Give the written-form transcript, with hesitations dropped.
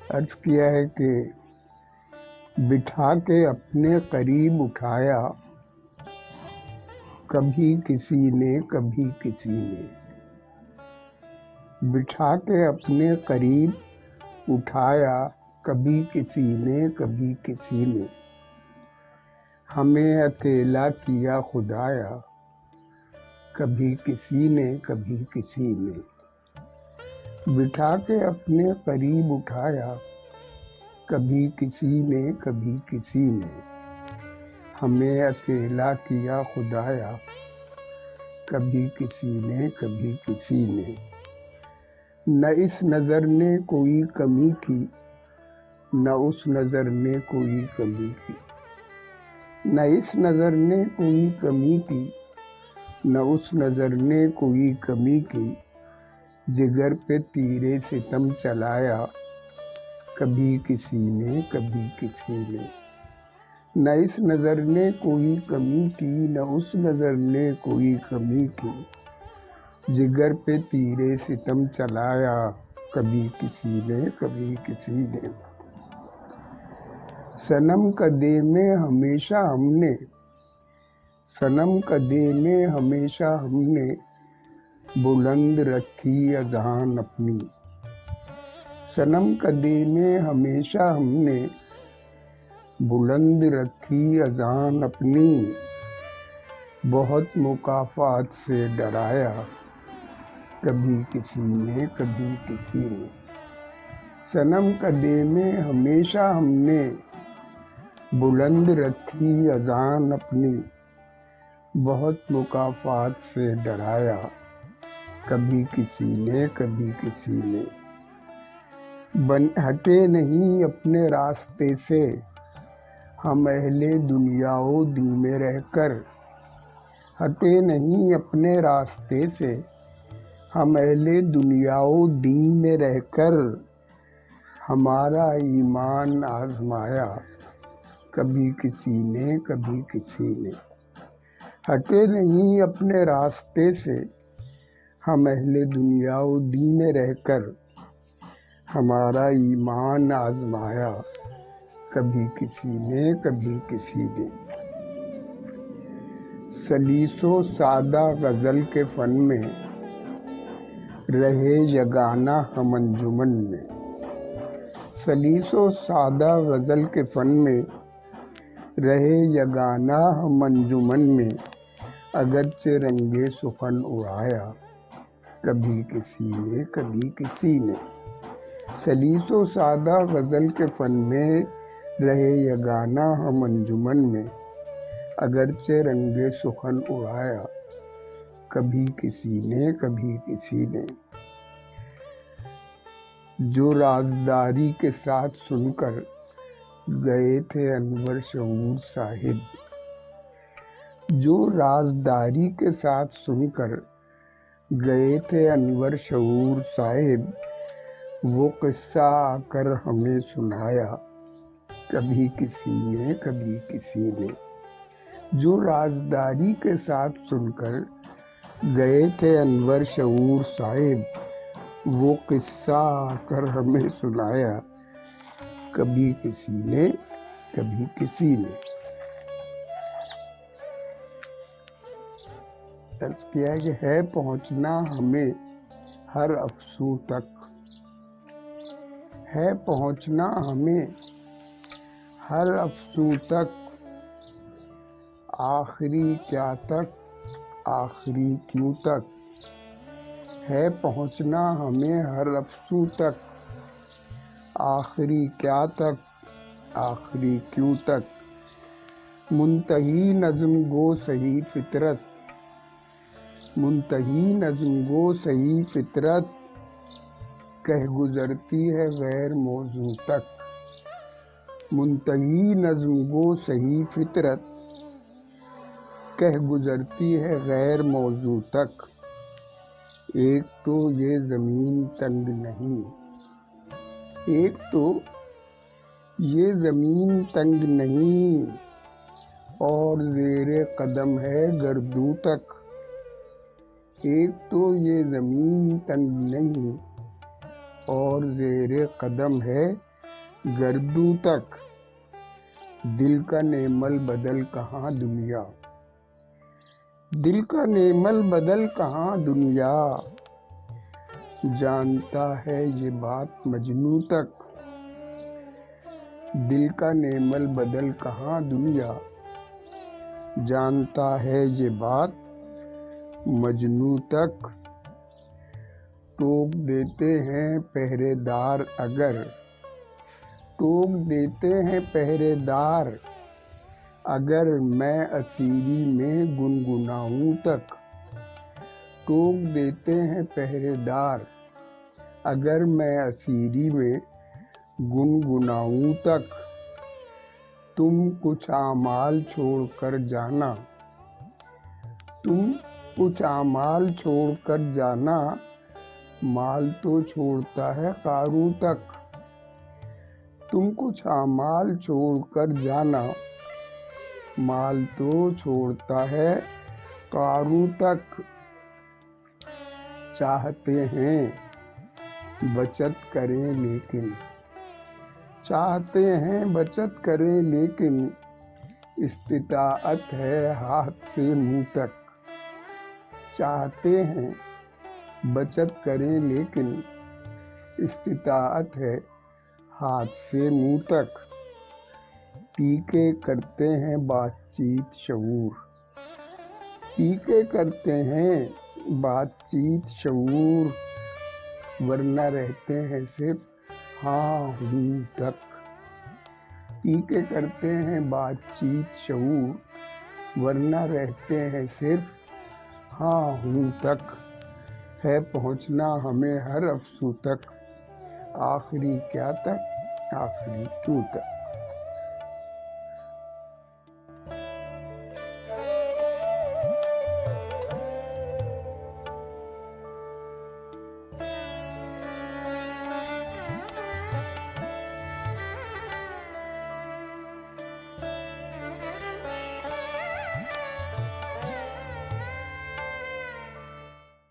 عرض کیا ہے کہ بٹھا کے اپنے قریب اٹھایا کبھی کسی نے کبھی کسی نے، بٹھا کے اپنے قریب اٹھایا کبھی کسی نے کبھی کسی نے، ہمیں اکیلا کیا خدایا کبھی کسی نے کبھی کسی نے، بٹھا کے اپنے قریب اٹھایا کبھی کسی نے کبھی کسی نے، ہمیں اکیلا کیا خدایا کبھی کسی نے کبھی کسی نے، نہ اس نظر نے کوئی کمی کی نہ اس نظر نے کوئی کمی کی، نہ اس نظر نے کوئی کمی کی نہ اس نظر نے کوئی کمی کی، جگر پہ تیرے ستم چلایا کبھی کسی نے کبھی کسی نے، نہ اس نظر نے کوئی کمی کی نہ اس نظر نے کوئی کمی کی، جگر پہ تیرے ستم چلایا کبھی کسی نے کبھی کسی نے، صنم قدے میں ہمیشہ ہم نے صنم قدے میں ہمیشہ ہم نے بلند رکھی اذان اپنی، صنم قدے میں ہمیشہ ہم نے بلند رکھی اذان اپنی، بہت مکافات سے ڈرایا کبھی کسی نے کبھی کسی نے، صنم قدے میں ہمیشہ ہم نے بلند رکھی اذان اپنی، بہت مکافات سے ڈرایا کبھی کسی نے کبھی کسی نے، ہٹے نہیں اپنے راستے سے ہم اہل دنیا و دین میں رہ کر، ہٹے نہیں اپنے راستے سے ہم اہل دنیا و دین میں رہ کر، ہمارا ایمان آزمایا کبھی کسی نے کبھی کسی نے، ہٹے نہیں اپنے راستے سے ہم اہل دنیا و دین میں رہ کر، ہمارا ایمان آزمایا کبھی کسی نے کبھی کسی نے، سلیس و سادہ غزل کے فن میں رہے یگانہ ہم انجمن میں، سلیس و سادہ غزل کے فن میں رہے یگانہ ہم انجمن میں، اگرچہ رنگ سخن اڑایا کبھی کسی نے کبھی کسی نے، سلیس و سادہ غزل کے فن میں رہے یگانہ ہم انجمن میں، اگرچہ رنگ سخن اڑایا کبھی کسی نے کبھی کسی نے، جو رازداری کے ساتھ سن کر گئے تھے انور شعور صاحب، جو رازداری کے ساتھ سن کر گئے تھے انور شعور صاحب، وہ قصہ آ کر ہمیں سنایا کبھی کسی نے کبھی کسی نے، جو رازداری کے ساتھ سن کر گئے تھے انور شعور صاحب، وہ قصہ آ کر ہمیں سنایا کبھی کسی نے کبھی کسی نے، عرض کیا کہ ہے پہنچنا ہمیں ہر افسوں تک، ہے پہنچنا ہمیں ہر افسوں تک، آخری کیا تک آخری کیوں تک، ہے پہنچنا ہمیں ہر افسوں تک، آخری کیا تک آخری کیوں تک، منتہی نظم گو صحیح فطرت منتہی نظم گو صحیح فطرت، کہہ گزرتی ہے غیر موضوع تک، منتہی نظم گو صحیح فطرت، کہہ گزرتی ہے غیر موضوع تک، ایک تو یہ زمین تنگ نہیں ایک تو یہ زمین تنگ نہیں، اور زیر قدم ہے گردوں تک، ایک تو یہ زمین تنگ نہیں اور زیر قدم ہے گردوں تک، دل کا نیمل بدل کہاں دنیا، دل کا نیمل بدل کہاں دنیا، جانتا ہے یہ بات مجنوں تک، دل کا نیمل بدل کہاں دنیا، جانتا ہے یہ بات مجنوں تک، ٹوک دیتے ہیں پہرے دار اگر، ٹوک دیتے ہیں پہرے دار اگر میں اسیری میں گنگناؤں تک، ٹوک دیتے ہیں پہرے دار اگر میں اسیری میں گنگناؤں تک، تم کچھ اعمال چھوڑ کر جانا، تم کچھ اعمال چھوڑ کر جانا، مال تو چھوڑتا ہے قاروں تک، تم کچھ اعمال چھوڑ کر جانا، مال تو چھوڑتا ہے قاروں تک، چاہتے ہیں بچت کریں لیکن، چاہتے ہیں بچت کریں لیکن، استطاعت ہے ہاتھ سے منہ تک، چاہتے ہیں بچت کریں لیکن، استطاعت ہے ہاتھ سے منہ تک، پی کے کرتے ہیں بات چیت شعور، پی کے کرتے ہیں بات چیت شعور، ورنہ رہتے ہیں صرف ہاں ہوں تک، پی کے کرتے ہیں بات چیت شعور، ورنہ رہتے ہیں صرف ہاں ہوں تک، ہے پہنچنا ہمیں ہر افسوں تک، آخری کیا تک آخری کیوں تک۔